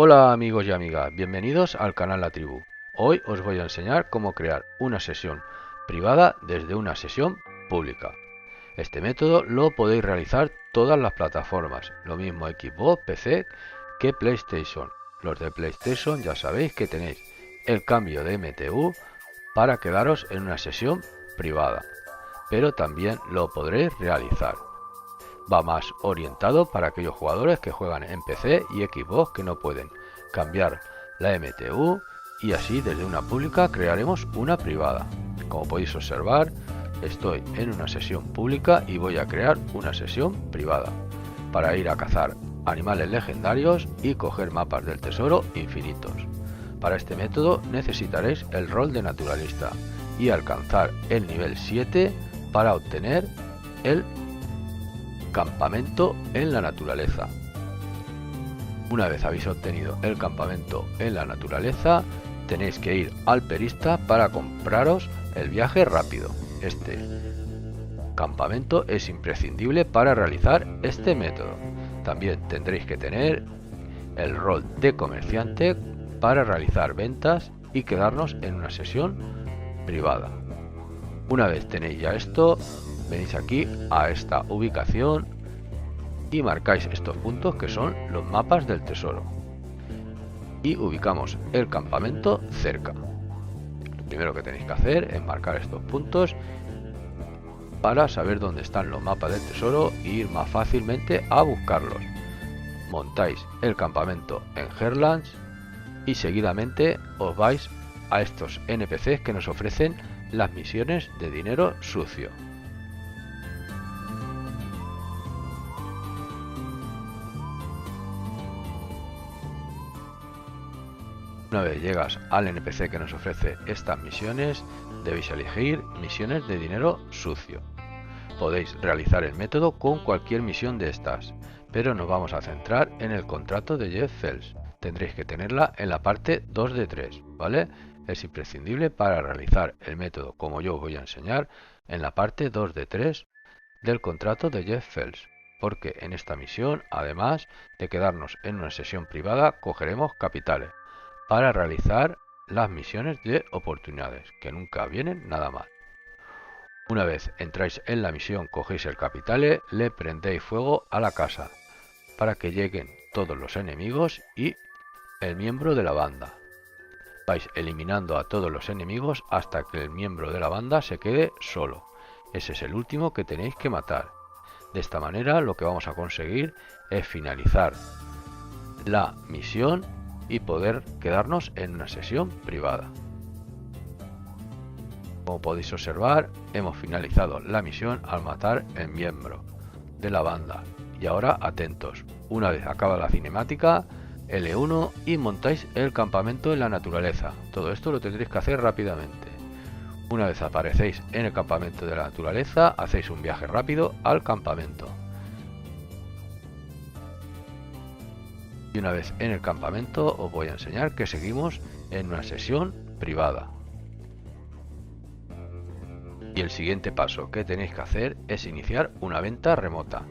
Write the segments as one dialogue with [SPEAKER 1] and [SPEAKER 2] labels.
[SPEAKER 1] Hola amigos y amigas, bienvenidos al canal La Tribu. Hoy os voy a enseñar cómo crear una sesión privada desde una sesión pública. Este método lo podéis realizar todas las plataformas, lo mismo Xbox, PC que PlayStation. Los de PlayStation ya sabéis que tenéis el cambio de MTU para quedaros en una sesión privada, pero también lo podréis realizar. Va más orientado para aquellos jugadores que juegan en PC y Xbox que no pueden cambiar la MTU, y así desde una pública crearemos una privada. Como podéis observar, estoy en una sesión pública y voy a crear una sesión privada para ir a cazar animales legendarios y coger mapas del tesoro infinitos. Para este método necesitaréis el rol de naturalista y alcanzar el nivel 7 para obtener el campamento en la naturaleza. Una vez habéis obtenido el campamento en la naturaleza, tenéis que ir al perista para compraros el viaje rápido. Este campamento es imprescindible para realizar este método. También tendréis que tener el rol de comerciante para realizar ventas y quedarnos en una sesión privada. Una vez tenéis ya esto, venís aquí a esta ubicación y marcáis estos puntos que son los mapas del tesoro y ubicamos el campamento cerca. Lo primero que tenéis que hacer es marcar estos puntos para saber dónde están los mapas del tesoro e ir más fácilmente a buscarlos. Montáis el campamento en Heartlands y seguidamente os vais a estos NPCs que nos ofrecen las misiones de dinero sucio. Una vez llegas al NPC que nos ofrece estas misiones, debéis elegir misiones de dinero sucio. Podéis realizar el método con cualquier misión de estas, pero nos vamos a centrar en el contrato de Jeff Fells. Tendréis que tenerla en la parte 2 de 3, ¿vale? Es imprescindible para realizar el método como yo os voy a enseñar en la parte 2 de 3 del contrato de Jeff Fells, porque en esta misión, además de quedarnos en una sesión privada, cogeremos capitales para realizar las misiones de oportunidades, que nunca vienen nada mal. Una vez entráis en la misión, cogéis el capitale, le prendéis fuego a la casa para que lleguen todos los enemigos y el miembro de la banda. Vais eliminando a todos los enemigos hasta que el miembro de la banda se quede solo. Ese es el último que tenéis que matar. De esta manera lo que vamos a conseguir es finalizar la misión y poder quedarnos en una sesión privada. Como podéis observar, hemos finalizado la misión al matar el miembro de la banda. Y ahora atentos, una vez acaba la cinemática, L1 y montáis el campamento en la naturaleza. Todo esto lo tendréis que hacer rápidamente. Una vez aparecéis en el campamento de la naturaleza, hacéis un viaje rápido al campamento. Y una vez en el campamento os voy a enseñar que seguimos en una sesión privada. Y el siguiente paso que tenéis que hacer es iniciar una venta remota.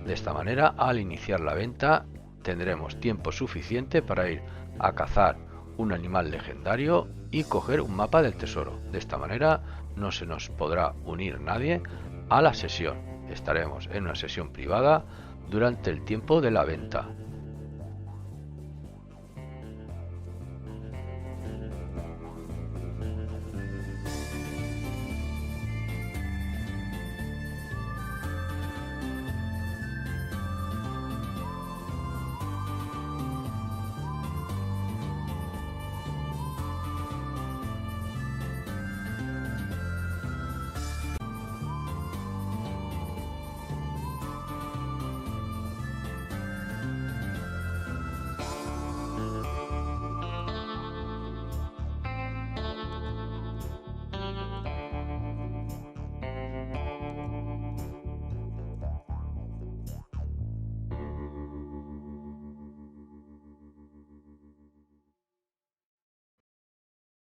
[SPEAKER 1] De esta manera, al iniciar la venta, tendremos tiempo suficiente para ir a cazar un animal legendario y coger un mapa del tesoro. De esta manera no se nos podrá unir nadie a la sesión. Estaremos en una sesión privada durante el tiempo de la venta.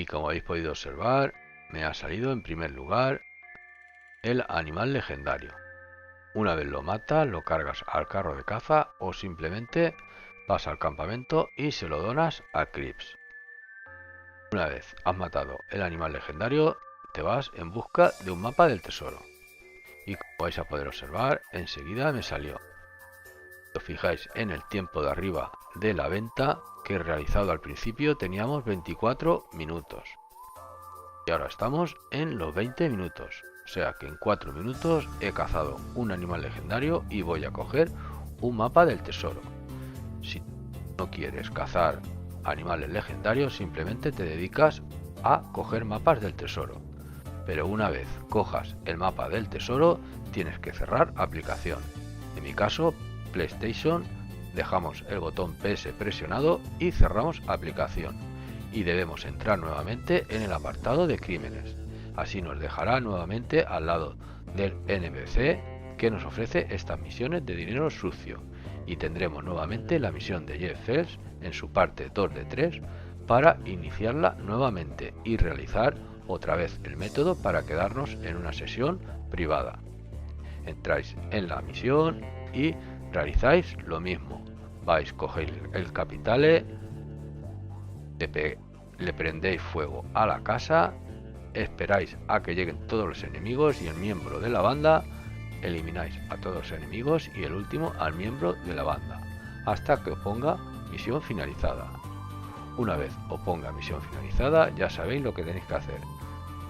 [SPEAKER 1] Y como habéis podido observar, me ha salido en primer lugar el animal legendario. Una vez lo matas, lo cargas al carro de caza o simplemente Vas al campamento y se lo donas a Crips. Una vez has matado el animal legendario, te vas en busca de un mapa del tesoro. Y como vais a poder observar, enseguida me salió. Si os fijáis en el tiempo de arriba de la venta que he realizado al principio, teníamos 24 minutos. Y ahora estamos en los 20 minutos. O sea que en 4 minutos he cazado un animal legendario y voy a coger un mapa del tesoro. Si no quieres cazar animales legendarios, simplemente te dedicas a coger mapas del tesoro. Pero una vez cojas el mapa del tesoro, tienes que cerrar aplicación. En mi caso, PlayStation, dejamos el botón PS presionado y cerramos aplicación. Y debemos entrar nuevamente en el apartado de crímenes. Así nos dejará nuevamente al lado del NPC que nos ofrece estas misiones de dinero sucio. Y tendremos nuevamente la misión de Jeff Fells en su parte 2 de 3 para iniciarla nuevamente y realizar otra vez el método para quedarnos en una sesión privada. Entráis en la misión y realizáis lo mismo. Vais, cogéis el capitale, le prendéis fuego a la casa, esperáis a que lleguen todos los enemigos y el miembro de la banda, elimináis a todos los enemigos y el último al miembro de la banda, hasta que os ponga misión finalizada. Una vez os ponga misión finalizada, ya sabéis lo que tenéis que hacer.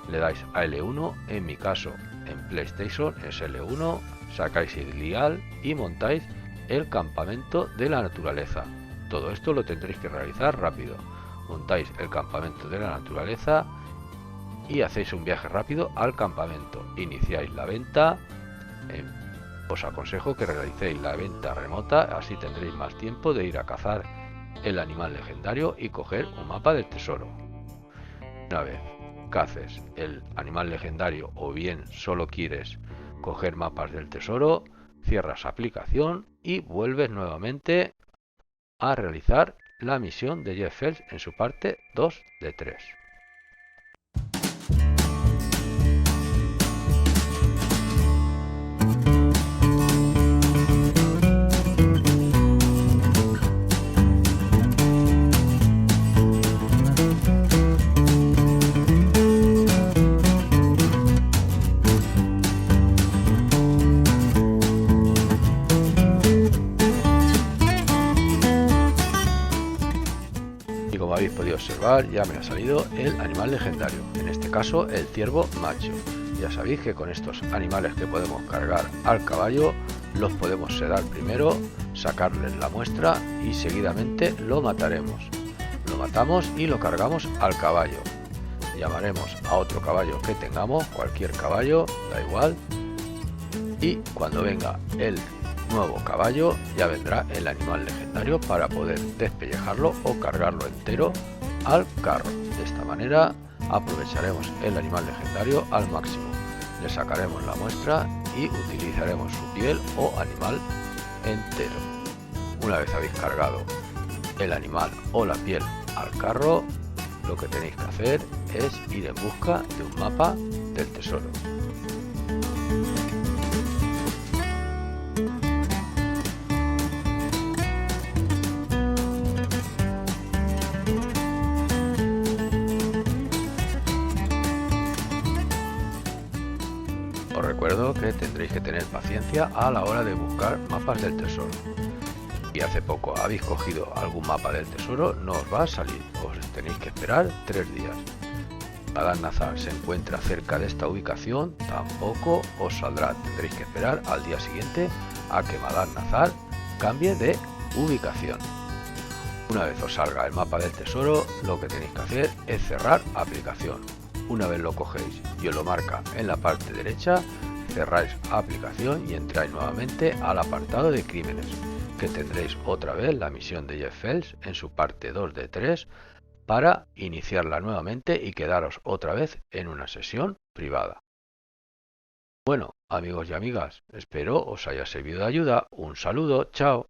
[SPEAKER 1] Le dais a L1, en mi caso en PlayStation es L1, sacáis el glial y montáis el campamento de la naturaleza. Todo esto lo tendréis que realizar rápido. Montáis el campamento de la naturaleza y hacéis un viaje rápido al campamento. Iniciáis la venta. Os aconsejo que realicéis la venta remota, así tendréis más tiempo de ir a cazar el animal legendario y coger un mapa del tesoro. Una vez caces el animal legendario o bien solo quieres coger mapas del tesoro, cierras aplicación y vuelves nuevamente a realizar la misión de Jeff Fells en su parte 2 de 3. Como habéis podido observar, ya me ha salido el animal legendario, en este caso el ciervo macho. Ya sabéis que con estos animales que podemos cargar al caballo, los podemos sedar primero, sacarles la muestra y seguidamente lo mataremos. Lo matamos y lo cargamos al caballo. Llamaremos a otro caballo que tengamos, cualquier caballo, da igual. Y cuando venga el nuevo caballo, ya vendrá el animal legendario para poder despellejarlo o cargarlo entero al carro. De esta manera aprovecharemos el animal legendario al máximo. Le sacaremos la muestra y utilizaremos su piel o animal entero. Una vez habéis cargado el animal o la piel al carro, lo que tenéis que hacer es ir en busca de un mapa del tesoro. Os recuerdo que tendréis que tener paciencia a la hora de buscar mapas del tesoro. Si hace poco habéis cogido algún mapa del tesoro, no os va a salir, os tenéis que esperar 3 días. Madán Nazar se encuentra cerca de esta ubicación, tampoco os saldrá, tendréis que esperar al día siguiente a que Madán Nazar cambie de ubicación. Una vez os salga el mapa del tesoro, lo que tenéis que hacer es cerrar aplicación. Una vez lo cogéis y os lo marca en la parte derecha, cerráis aplicación y entráis nuevamente al apartado de crímenes, que tendréis otra vez la misión de Jeff Fells en su parte 2 de 3 para iniciarla nuevamente y quedaros otra vez en una sesión privada. Bueno, amigos y amigas, espero os haya servido de ayuda. Un saludo, chao.